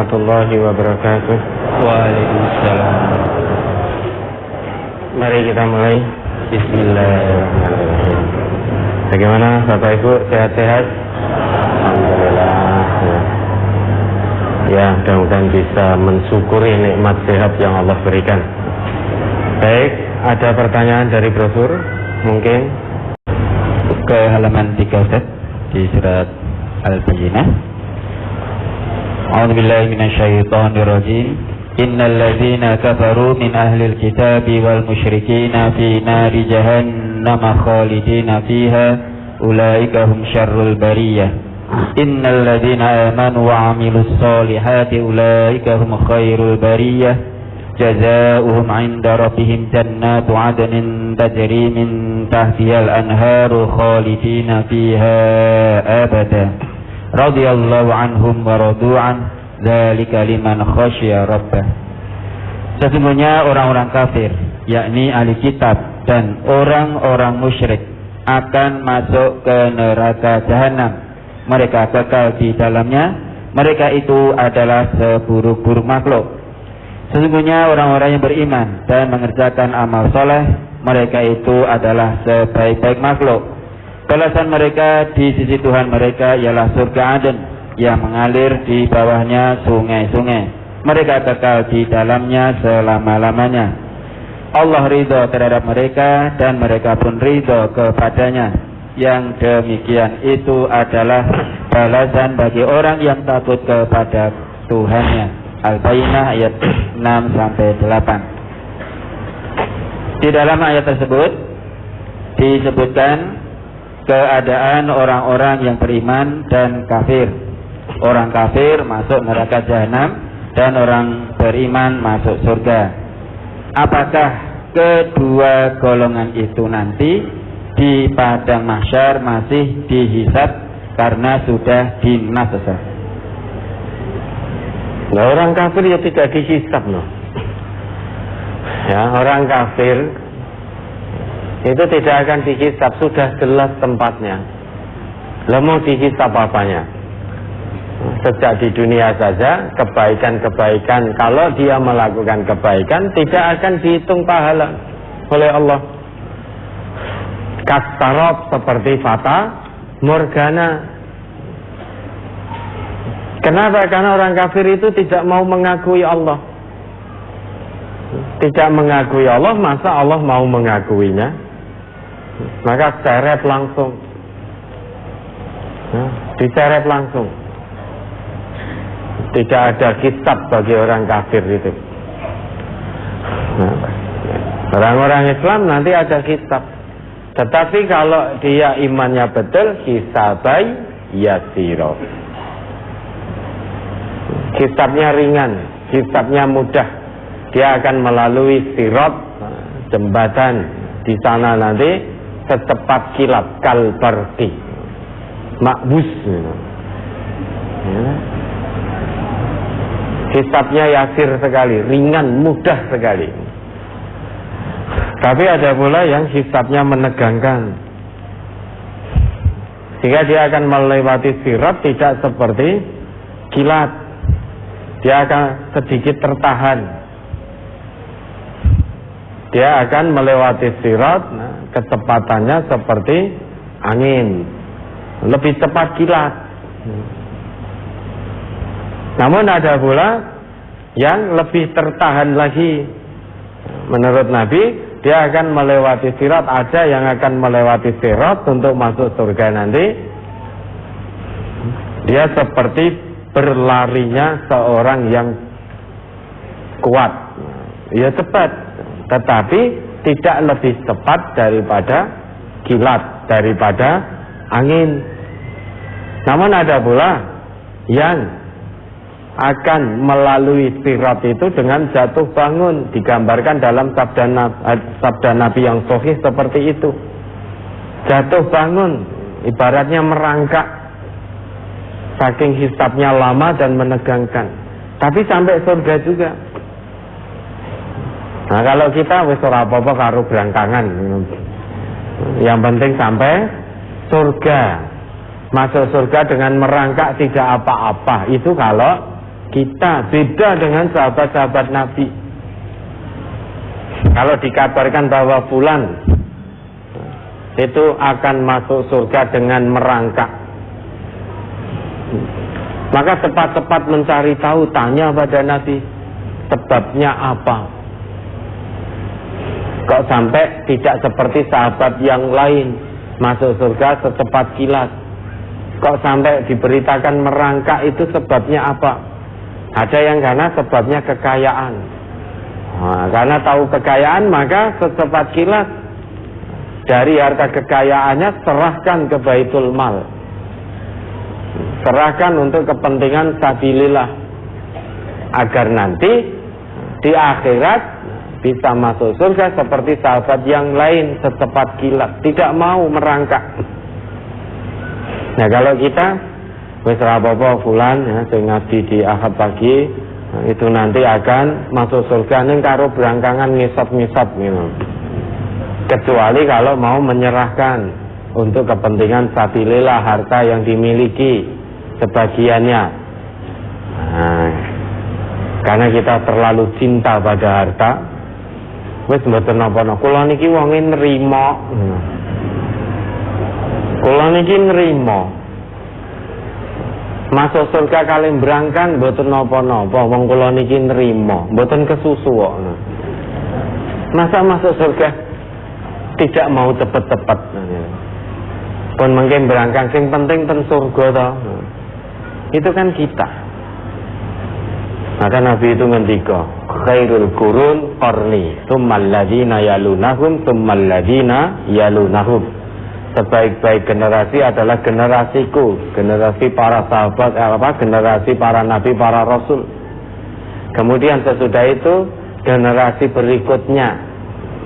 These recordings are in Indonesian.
warahmatullahi wabarakatuh. Waalaikumsalam. Mari kita mulai. Bismillahirrahmanirrahim. Bagaimana Bapak Ibu, sehat-sehat? Alhamdulillah. Ya, mudah-mudahan bisa mensyukuri nikmat sehat yang Allah berikan. Baik, ada pertanyaan dari brosur? Mungkin ke halaman 3 Ustaz, di surat Al-Bayyinah. A'udzubillahi minasyaitonirrajim. Innal ladzina kafaru min ahlil kitabi wal musyrikina fi nari jahannam khalidina fiha ulaika hum syarrul bariyah. Innal ladzina amanu wa 'amilus solihati ulaika hum khairul bariyah. Jazaohum 'inda rabbihim jannatu 'adnin tajri min tahtihal anharu khalidina fiha abada. Radhiyallahu anhum wa radu an, dzalika liman khasyiya rabbah. Sesungguhnya orang-orang kafir, yakni ahli kitab dan orang-orang musyrik, akan masuk ke neraka jahanam. Mereka kekal di dalamnya. Mereka itu adalah seburuk-buruk makhluk. Sesungguhnya orang-orang yang beriman dan mengerjakan amal soleh, mereka itu adalah sebaik-baik makhluk. Balasan mereka di sisi Tuhan mereka ialah surga Aden yang mengalir di bawahnya sungai-sungai. Mereka kekal di dalamnya selama-lamanya. Allah ridho terhadap mereka dan mereka pun ridho kepadanya. Yang demikian itu adalah balasan bagi orang yang takut kepada Tuhannya. Al-Bayyinah ayat 6-8. Di dalam ayat tersebut disebutkan keadaan orang-orang yang beriman dan kafir. Orang kafir masuk neraka jahanam dan orang beriman masuk surga. Apakah kedua golongan itu nanti di padang mahsyar masih dihisab karena sudah dinas? Nah, orang kafir ya tidak dihisab loh. Ya, orang kafir itu tidak akan dihisab, sudah jelas tempatnya. Lah mau dihisab apanya? Sejak di dunia saja kebaikan-kebaikan, kalau dia melakukan kebaikan tidak akan dihitung pahala oleh Allah. Kastarab, seperti fata morgana. Kenapa? Karena orang kafir itu tidak mau mengakui Allah. Tidak mengakui Allah, masa Allah mau mengakuinya? Maka seret langsung. Diseret langsung. Tidak ada hisab bagi orang kafir itu. Orang-orang Islam nanti ada hisab. Tetapi kalau dia imannya betul, hisabai yasiro. Hisabnya ringan, hisabnya mudah. Dia akan melalui sirat, jembatan di sana nanti secepat kilat, kalbarti, makbus. Hisabnya yasir sekali, ringan, mudah sekali. Tapi ada pula yang hisabnya menegangkan, sehingga dia akan melewati sirat tidak seperti kilat. Dia akan sedikit tertahan. Dia akan melewati sirat, kecepatannya seperti angin, lebih cepat kilat. Namun ada pula yang lebih tertahan lagi. Menurut Nabi, dia akan melewati sirat. Ada yang akan melewati sirat untuk masuk surga nanti. Dia seperti berlarinya seorang yang kuat. Ya cepat, tetapi tidak lebih cepat daripada kilat, daripada angin. Namun ada pula yang akan melalui sirat itu dengan jatuh bangun. Digambarkan dalam sabda Nabi yang sahih seperti itu. Jatuh bangun, ibaratnya merangkak, saking hisabnya lama dan menegangkan. Tapi sampai surga juga. Nah kalau kita wis ora apa-apa karo berangkangan. Yang penting sampai surga. Masuk surga dengan merangkak tidak apa-apa. Itu kalau kita beda dengan sahabat-sahabat Nabi. Kalau dikabarkan bahwa fulan itu akan masuk surga dengan merangkak, maka cepat-cepat mencari tahu, tanya pada Nabi, sebabnya apa? Kok sampai tidak seperti sahabat yang lain masuk surga secepat kilat? Kok sampai diberitakan merangkak, itu sebabnya apa? Ada yang karena sebabnya kekayaan. Nah, karena tahu kekayaan, maka secepat kilat dari harta kekayaannya serahkan ke Baitul Mal, serahkan untuk kepentingan sabilillah, agar nanti di akhirat bisa masuk surga seperti sahabat yang lain secepat kilat, tidak mau merangkak. Nah, kalau kita wis ra apa-apa fulan ya sing ngabdi di Ahad pagi, nah, itu nanti akan masuk surga ning karo berangkangan ngisap-ngisap gitu. Kecuali kalau mau menyerahkan untuk kepentingan sabilillah harta yang dimiliki sebagiannya. Nah, karena kita terlalu cinta pada harta, wis mboten napa-napa. Kula niki wonge nrimo. Kula niki nrimo. Masuk surga kali berangkan mboten napa-napa, wong kula niki nrimo, mboten kesusu kok. Masa masuk surga tidak mau cepet-cepet. Pun mungkin berangkat, sing penting ten surga toh. Itu kan kita. Maka Nabi itu ngendika, khairul qurun qarni, tsummal ladzina yalunahum, tsummal ladzina yalunahum. Sebaik-baik generasi adalah generasiku, generasi para sahabat, generasi para nabi, para rasul. Kemudian sesudah itu generasi berikutnya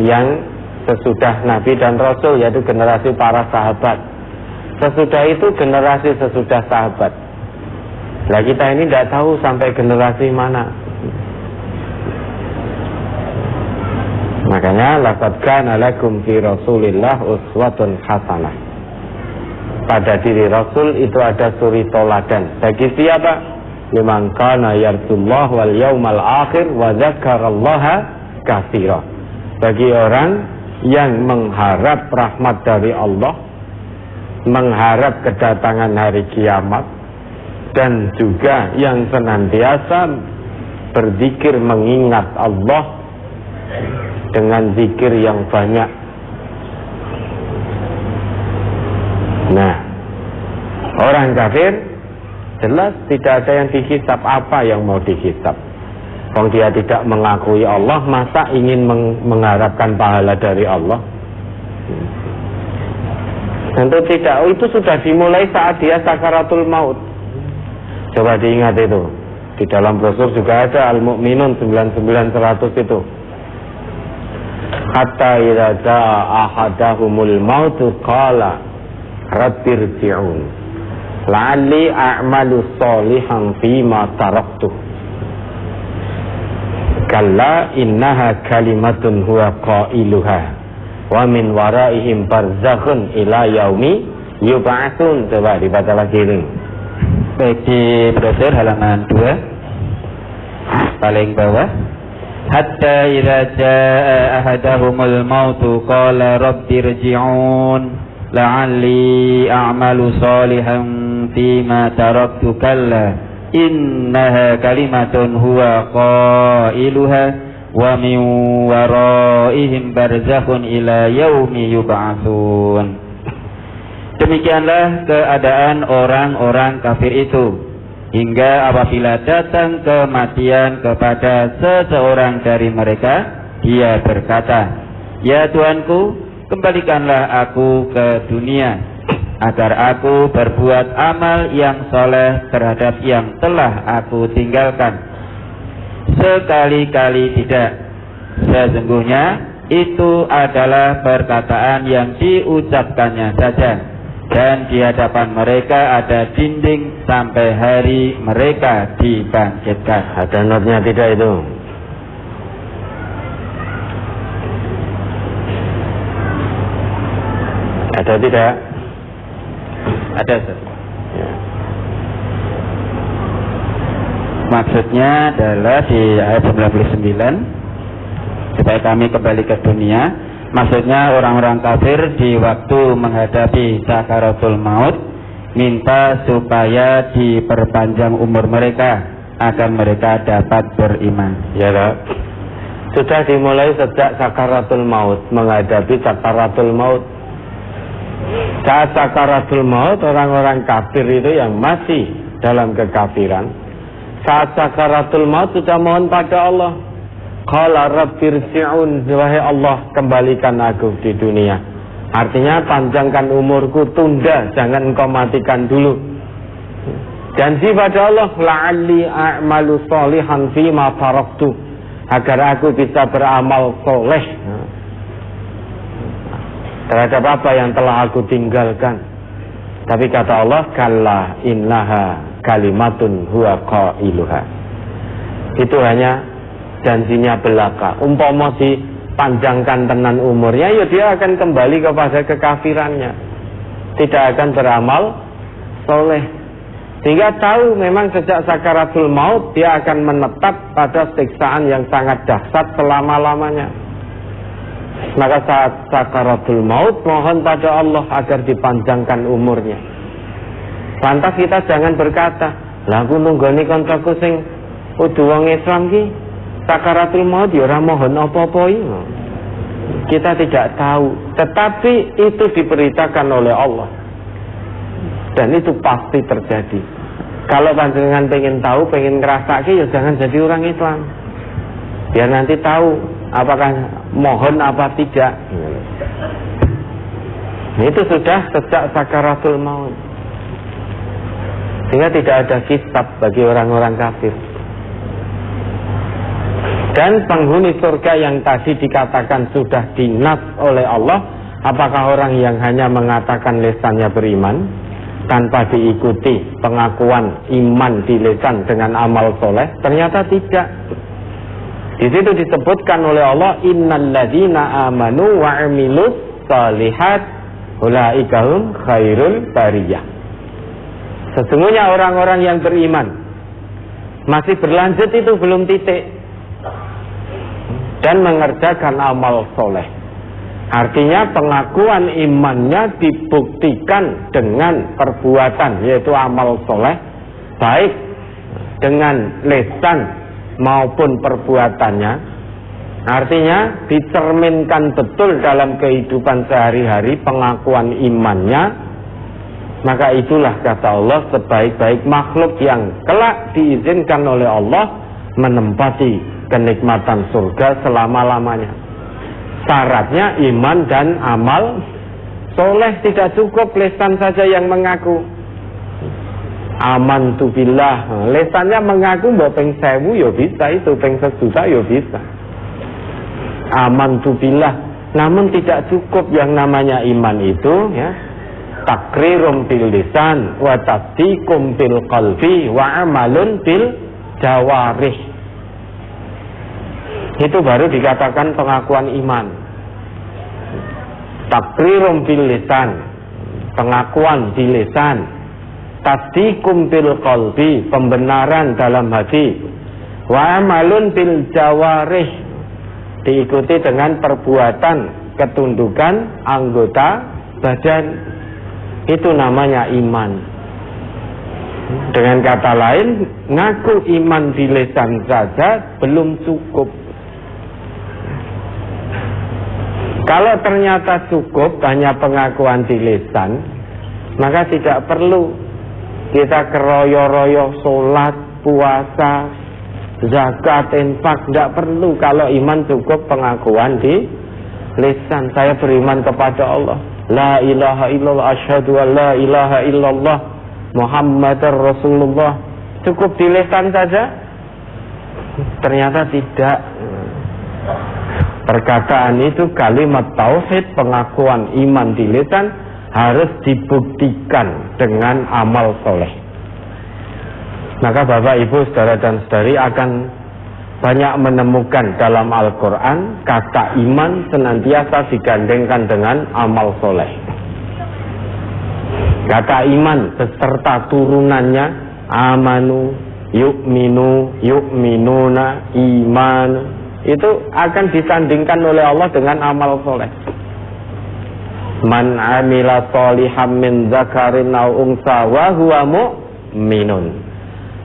yang sesudah nabi dan rasul, yaitu generasi para sahabat. Sesudah itu generasi sesudah sahabat. Nah, kita ini tidak tahu sampai generasi mana. Makanya laqad kana lakum fi Rasulillah uswatun hasanah. Pada diri Rasul itu ada suri toladan. Bagi siapa? Liman kana yarjullah wal yaumal akhir wa dzakarallaha katsira. Bagi orang yang mengharap rahmat dari Allah, mengharap kedatangan hari kiamat, dan juga yang senantiasa berzikir mengingat Allah dengan zikir yang banyak. Nah, orang kafir jelas tidak ada yang dihisab. Apa yang mau dihisab? Wong dia tidak mengakui Allah, masa ingin mengharapkan pahala dari Allah? Tentu tidak. Itu sudah dimulai saat dia sakaratul maut. Coba diingat itu. Di dalam brosur juga ada Al-Mu'minun 99-100 itu. Hatta idza jaa ahadahumul mautu qala rabbirji'un la'alli a'malu sholihan fima taraktu kalla innaha kalimatun huwa qailuha wa min waraihim barzakhun ila yaumi yub'atsun. Coba dibaca lagi ini. Baik, di brosur halaman 2 paling bawah. Hatta idza jaa ahadahumul mautu qala rabbirji'un la'alli a'malu sholihan fima taraktu kalla innaha kalimatun huwa qailuha wa min waraihim barzakhun ila yaumi yub'atsun. Demikianlah keadaan orang-orang kafir itu, hingga apabila datang kematian kepada seseorang dari mereka, dia berkata, "Ya Tuanku, kembalikanlah aku ke dunia, agar aku berbuat amal yang soleh terhadap yang telah aku tinggalkan." Sekali-kali tidak. Sesungguhnya itu adalah perkataan yang diucapkannya saja, dan di hadapan mereka ada dinding sampai hari mereka dibangkitkan. Ada notnya tidak itu? Ada tidak? Ada. Ya. Maksudnya adalah di ayat 99, supaya kami kembali ke dunia. Maksudnya orang-orang kafir di waktu menghadapi sakaratul maut minta supaya diperpanjang umur mereka agar mereka dapat beriman. Ya, sudah dimulai sejak sakaratul maut, menghadapi sakaratul maut. Saat sakaratul maut, orang-orang kafir itu yang masih dalam kekafiran, saat sakaratul maut sudah mohon pada Allah, qala rabbirji'un, wahai Allah, kembalikan aku di dunia. Artinya panjangkan umurku, tunda, jangan engkau matikan dulu. Janji pada Allah, la'alli a'malu sholihan fima taraktu, agar aku bisa beramal soleh terhadap apa yang telah aku tinggalkan. Tapi kata Allah, kalla innaha kalimatun huwa qailuha. Itu hanya janjinya belaka. Umpama dipanjangkan tenan umurnya, ya dia akan kembali kepada kekafirannya, tidak akan beramal soleh. Sehingga tahu memang sejak sakaratul maut dia akan menetap pada siksaan yang sangat dahsyat selama-lamanya. Maka saat sakaratul maut mohon pada Allah agar dipanjangkan umurnya. Lantas kita jangan berkata, lah aku nunggoni kancaku sing kudu wong Islam ki sakaratul maut ya ora mohon apa-apa iki. Kita tidak tahu, tetapi itu diberitakan oleh Allah. Dan itu pasti terjadi. Kalau panjenengan pengen tahu, pengen ngerasake, ya jangan jadi orang Islam. Biar nanti tahu apakah mohon apa tidak. Itu sudah sejak sakaratul maut. Sehingga tidak ada kitab bagi orang-orang kafir. Dan penghuni surga yang tadi dikatakan sudah dinas oleh Allah, apakah orang yang hanya mengatakan lisannya beriman tanpa diikuti pengakuan iman di lisan dengan amal soleh? Ternyata tidak. Di situ disebutkan oleh Allah, innal ladzina amanu wa 'amilus shalihat ulaika hum khairul bariyah. Sesungguhnya orang-orang yang beriman, masih berlanjut itu belum titik, dan mengerjakan amal soleh. Artinya pengakuan imannya dibuktikan dengan perbuatan, yaitu amal soleh, baik dengan lisan maupun perbuatannya. Artinya dicerminkan betul dalam kehidupan sehari-hari pengakuan imannya. Maka itulah kata Allah sebaik-baik makhluk yang kelak diizinkan oleh Allah menempati kenikmatan surga selama-lamanya. Syaratnya iman dan amal soleh, tidak cukup lisan saja yang mengaku. Amantu billah, lisannya mengaku mbok ping 1000 ya bisa, itu ping 1.000.000 ya bisa. Amantu billah, namun tidak cukup yang namanya iman itu ya. Takrirum bil lisan wa tasdiqum bil qalbi wa amalun bil jawarih. Itu baru dikatakan pengakuan iman. Takrirum bil lisan, pengakuan di lisan. Tasdiqum bil qalbi, pembenaran dalam hati. Wa amalun bil jawarih, diikuti dengan perbuatan ketundukan anggota badan. Itu namanya iman. Dengan kata lain, ngaku iman di lisan saja belum cukup. Kalau ternyata cukup hanya pengakuan di lisan, maka tidak perlu kita keroyo-royo sholat, puasa, zakat, infak. Tidak perlu kalau iman cukup pengakuan di lisan. Saya beriman kepada Allah, la ilaha illallah, asyhadu an la ilaha illallah, Muhammadar Rasulullah. Cukup di lisan saja? Ternyata tidak. Perkataan itu kalimat tauhid, pengakuan iman di lisan, harus dibuktikan dengan amal soleh. Maka Bapak, Ibu, saudara dan saudari akan banyak menemukan dalam Al-Quran kata iman senantiasa digandengkan dengan amal soleh. Kata iman beserta turunannya amanu, yu'minuna, iman, itu akan disandingkan oleh Allah dengan amal soleh. Man amila sholihan min dzakarin aw unsa wa huwa mu'minun.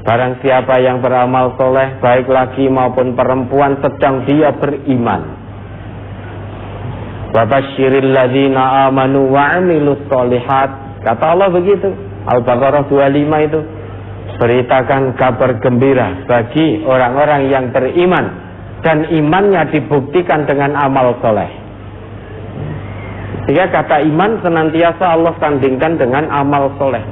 Barang siapa yang beramal soleh, baik laki maupun perempuan, sedang dia beriman. Wa basyiril ladzina amanu wa 'amilus sholihat. Kata Allah begitu. Al-Baqarah 25 itu. Beritakan kabar gembira bagi orang-orang yang beriman dan imannya dibuktikan dengan amal soleh. Sehingga kata iman senantiasa Allah sandingkan dengan amal soleh.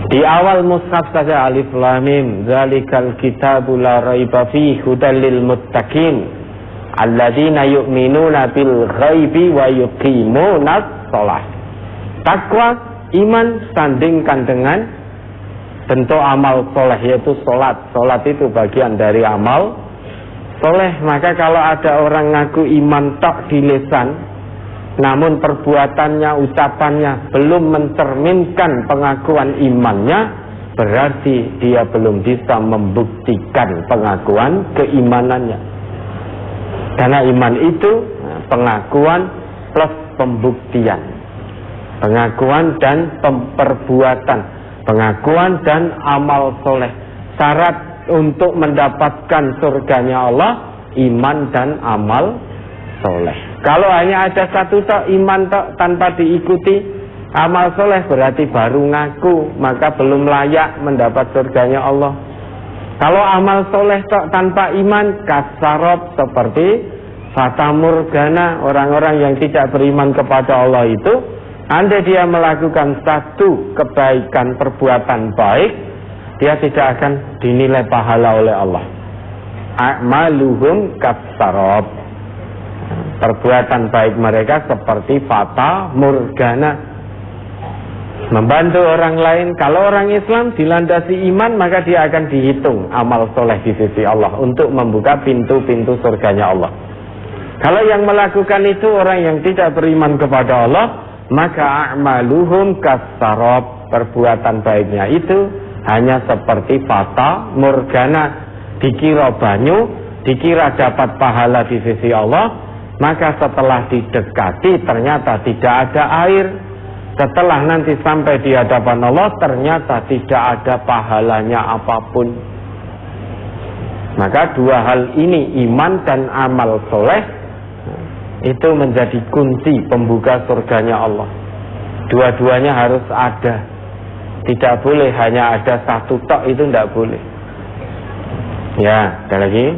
Di awal mushaf saja alif lam mim zalikal kitabu la raiba fihi hudal lil muttaqin alladzina yu'minuna bil ghaibi wa yuqimunas shalah. Takwa, iman sandingkan dengan bentuk amal soleh, yaitu sholat. Sholat itu bagian dari amal soleh. Maka kalau ada orang ngaku iman tok di lisan, namun perbuatannya, ucapannya belum mencerminkan pengakuan imannya, berarti dia belum bisa membuktikan pengakuan keimanannya. Karena iman itu pengakuan plus pembuktian, pengakuan dan perbuatan, pengakuan dan amal soleh. Syarat untuk mendapatkan surganya Allah, iman dan amal soleh. Kalau hanya ada satu tok, iman tok, tanpa diikuti amal soleh, berarti baru ngaku, maka belum layak mendapat surganya Allah. Kalau amal soleh tok tanpa iman, kasarab, seperti fata morgana. Orang-orang yang tidak beriman kepada Allah itu, andai dia melakukan satu kebaikan, perbuatan baik, dia tidak akan dinilai pahala oleh Allah. A'maluhum kasarab. Perbuatan baik mereka seperti fata morgana, membantu orang lain. Kalau orang Islam dilandasi iman, maka dia akan dihitung amal soleh di sisi Allah untuk membuka pintu-pintu surganya Allah. Kalau yang melakukan itu orang yang tidak beriman kepada Allah, maka a'maluhum kasarab. Perbuatan baiknya itu hanya seperti fata morgana, dikira banyu, dikira dapat pahala di sisi Allah. Maka setelah didekati ternyata tidak ada air. Setelah nanti sampai di hadapan Allah, ternyata tidak ada pahalanya apapun. Maka dua hal ini, iman dan amal soleh, itu menjadi kunci pembuka surganya Allah. Dua-duanya harus ada. Tidak boleh hanya ada satu tok, itu tidak boleh. Ya, ada lagi.